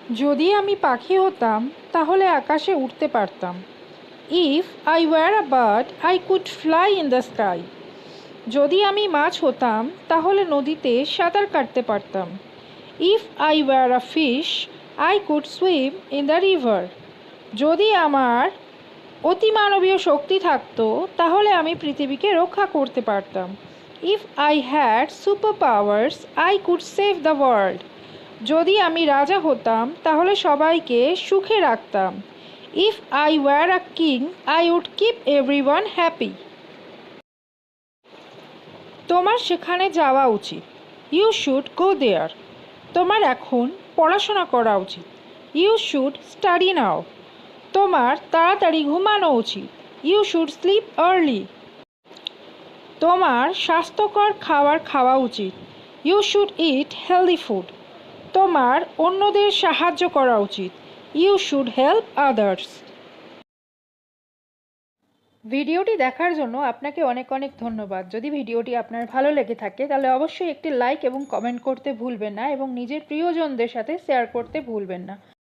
যদি আমি পাখি হতাম তাহলে আকাশে উড়তে পারতাম। If I were a bird I could fly in the sky. যদি আমি মাছ হতাম তাহলে নদীতে সাঁতার কাটতে পারতাম। If I were a fish I could swim in the river. যদি আমার অতিমানবীয় শক্তি থাকতো তাহলে আমি পৃথিবীকে রক্ষা করতে পারতাম। If I had super powers I could save the world. যদি আমি রাজা হতাম তাহলে সবাইকে সুখে রাখতাম। If I were a king I would keep everyone happy. তোমার সেখানে যাওয়া উচিত। You should go there. তোমার এখন পড়াশোনা করা উচিত। You should study now. তোমার তাড়াতাড়ি ঘুমানো উচিত। You should sleep early. তোমার স্বাস্থ্যকর খাবার খাওয়া উচিত। You should eat healthy food. তোমার অন্যদের সাহায্য করা উচিত। You should help others. ভিডিওটি দেখার জন্য আপনাকে অনেক অনেক ধন্যবাদ। যদি ভিডিওটি আপনার ভালো লেগে থাকে তাহলে অবশ্যই একটি লাইক এবং কমেন্ট করতে ভুলবেন না এবং নিজের প্রিয়জনদের সাথে শেয়ার করতে ভুলবেন না।